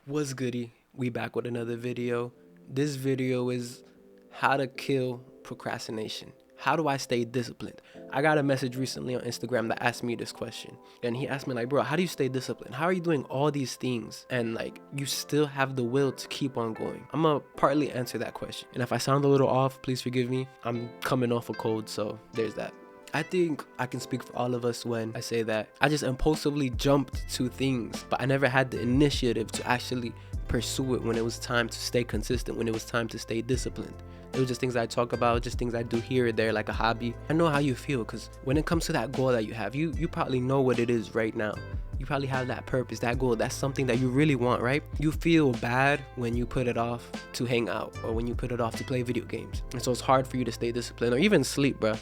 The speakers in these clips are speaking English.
What's goody? We back with another video. This video is how to kill procrastination. How do I stay disciplined? I got a message recently on Instagram that asked me this question. And he asked me like, bro, how do you stay disciplined? How are you doing all these things and like you still have the will to keep on going? I'm gonna partly answer that question. And if I sound a little off, please forgive me. I'm coming off a cold, so there's that. I think I can speak for all of us when I say that I just impulsively jumped to things, but I never had the initiative to actually pursue it when it was time to stay consistent, when it was time to stay disciplined. It was just things I talk about, just things I do here or there, like a hobby. I know how you feel, because when it comes to that goal that you have, you probably know what it is right now. You probably have that purpose, that goal, that's something that you really want, right? You feel bad when you put it off to hang out or when you put it off to play video games. And so it's hard for you to stay disciplined or even sleep, bruh.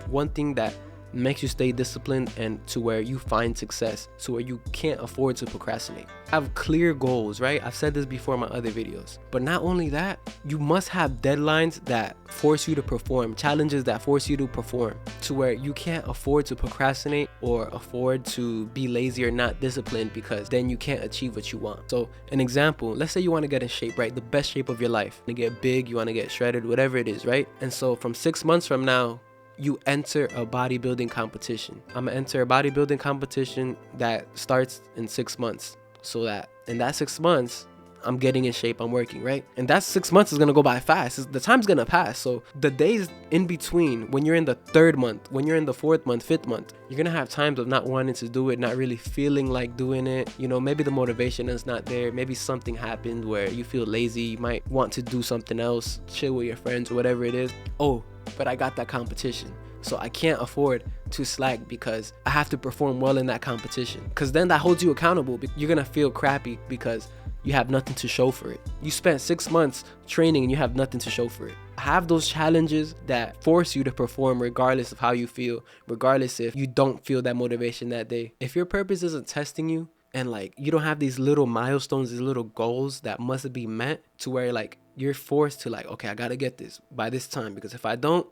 One thing that makes you stay disciplined and to where you find success, to where you can't afford to procrastinate. Have clear goals, right? I've said this before in my other videos. But not only that, you must have deadlines that force you to perform, challenges that force you to perform, to where you can't afford to procrastinate or afford to be lazy or not disciplined, because then you can't achieve what you want. So an example, let's say you want to get in shape, right? The best shape of your life. You want to get big, you want to get shredded, whatever it is, right? And so from 6 months from now, you enter a bodybuilding competition. I'm gonna enter a bodybuilding competition that starts in 6 months. So that in that 6 months, I'm getting in shape, I'm working, right? And that 6 months is gonna go by fast. The time's gonna pass. So the days in between, when you're in the 3rd month, when you're in the 4th month, 5th month, you're gonna have times of not wanting to do it, not really feeling like doing it. You know, maybe the motivation is not there. Maybe something happened where you feel lazy. You might want to do something else, chill with your friends or whatever it is. Oh, but I got that competition. So I can't afford to slack because I have to perform well in that competition. Because then that holds you accountable. You're going to feel crappy because you have nothing to show for it. You spent 6 months training and you have nothing to show for it. Have those challenges that force you to perform regardless of how you feel, regardless if you don't feel that motivation that day. If your purpose isn't testing you and like you don't have these little milestones, these little goals that must be met, to where like you're forced to like, okay, I got to get this by this time, because if I don't,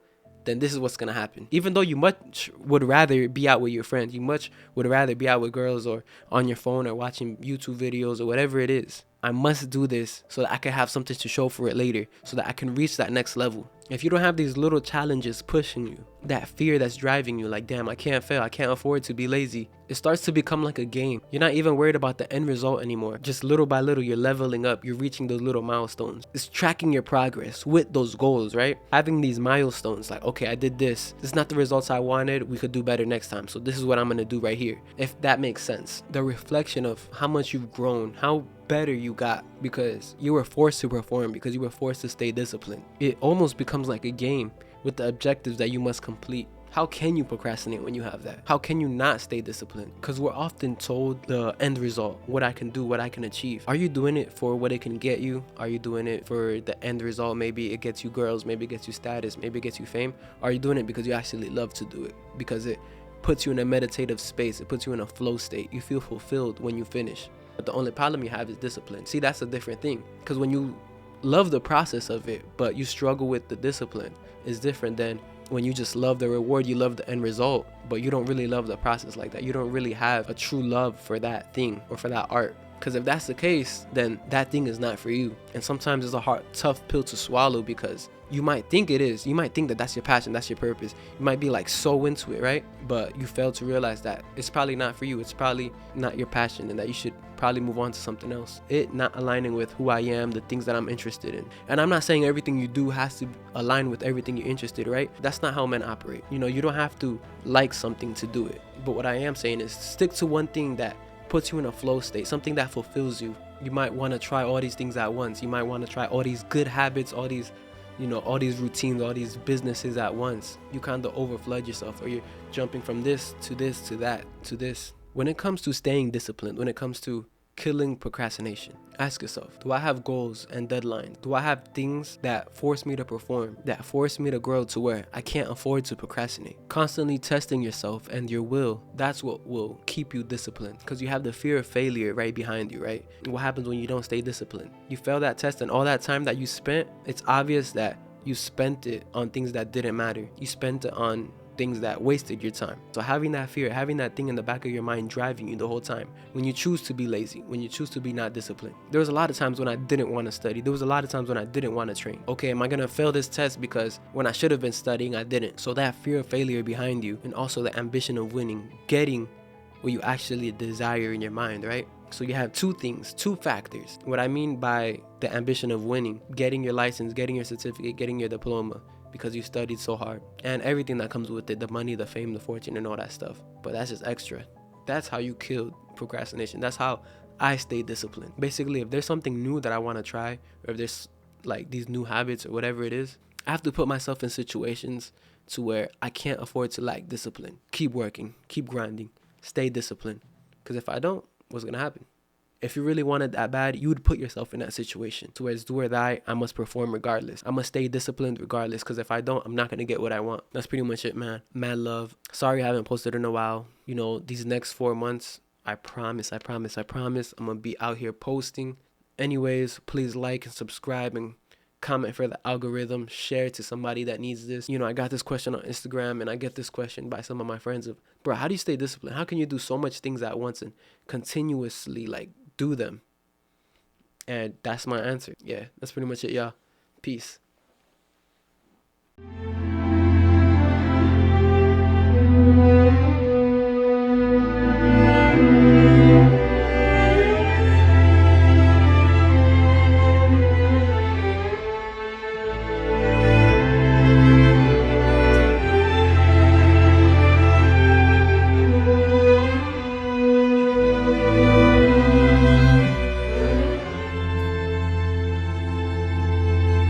then this is what's gonna happen. Even though you much would rather be out with your friends, you much would rather be out with girls or on your phone or watching YouTube videos or whatever it is, I must do this so that I can have something to show for it later, so that I can reach that next level. If you don't have these little challenges pushing you, that fear that's driving you, like, damn, I can't fail, I can't afford to be lazy, it starts to become like a game. You're not even worried about the end result anymore. Just little by little, you're leveling up, you're reaching those little milestones. It's tracking your progress with those goals, right? Having these milestones, like, okay, I did this. This is not the results I wanted. We could do better next time. So this is what I'm gonna do right here. If that makes sense. The reflection of how much you've grown, how better you got because you were forced to perform, because you were forced to stay disciplined. It almost becomes like a game with the objectives that you must complete. How can you procrastinate when you have that? How can you not stay disciplined? Because we're often told the end result, what I can do, what I can achieve. Are you doing it for what it can get you? Are you doing it for the end result? Maybe it gets you girls, maybe it gets you status, maybe it gets you fame. Are you doing it because you actually love to do it? Because it puts you in a meditative space, it puts you in a flow state. You feel fulfilled when you finish. But the only problem you have is discipline. See, that's a different thing. Because when you love the process of it, but you struggle with the discipline, it's different than when you just love the reward, you love the end result, but you don't really love the process like that. You don't really have a true love for that thing or for that art. Because if that's the case, then that thing is not for you. And sometimes it's a hard, tough pill to swallow, because you might think it is. You might think that that's your passion, that's your purpose. You might be like so into it, right? But you fail to realize that it's probably not for you. It's probably not your passion, and that you should probably move on to something else. It not aligning with who I am, the things that I'm interested in. And I'm not saying everything you do has to align with everything you're interested in, right? That's not how men operate. You know, you don't have to like something to do it. But what I am saying is stick to one thing that puts you in a flow state, something that fulfills you. You might want to try all these things at once. You might want to try all these good habits, all these, you know, all these routines, all these businesses at once. You kind of overflood yourself, or you're jumping from this to this to that to this. When it comes to staying disciplined, when it comes to killing procrastination, ask yourself, do I have goals and deadlines? Do I have things that force me to perform, that force me to grow to where I can't afford to procrastinate? Constantly testing yourself and your will, that's what will keep you disciplined, because you have the fear of failure right behind you, right? And what happens when you don't stay disciplined? You fail that test, and all that time that you spent, it's obvious that you spent it on things that didn't matter. You spent it on things that wasted your time. So having that fear, having that thing in the back of your mind driving you the whole time, when you choose to be lazy, when you choose to be not disciplined. There was a lot of times when I didn't want to study. There was a lot of times when I didn't want to train. Okay, am I gonna fail this test because when I should have been studying, I didn't? So that fear of failure behind you, and also the ambition of winning, getting what you actually desire in your mind, right? So you have two things, two factors. What I mean by the ambition of winning, getting your license, getting your certificate, getting your diploma because you studied so hard, and everything that comes with it, the money, the fame, the fortune, and all that stuff. But that's just extra. That's how you killed procrastination. That's how I stay disciplined. Basically, if there's something new that I want to try, or if there's like these new habits or whatever it is, I have to put myself in situations to where I can't afford to lack discipline. Keep working, keep grinding, stay disciplined. Because if I don't, what's gonna happen? If you really wanted that bad, you would put yourself in that situation to where it's do or die. I must perform regardless. I must stay disciplined regardless, because if I don't, I'm not gonna get what I want. That's pretty much it, man. Mad love. Sorry I haven't posted in a while. You know, these next 4 months, I promise, I'm gonna be out here posting. Anyways, please like and subscribe and comment for the algorithm. Share to somebody that needs this. You know, I got this question on Instagram, and I get this question by some of my friends of, bro, how do you stay disciplined? How can you do so much things at once and continuously like do them? And that's my answer. Yeah, that's pretty much it, y'all. Peace.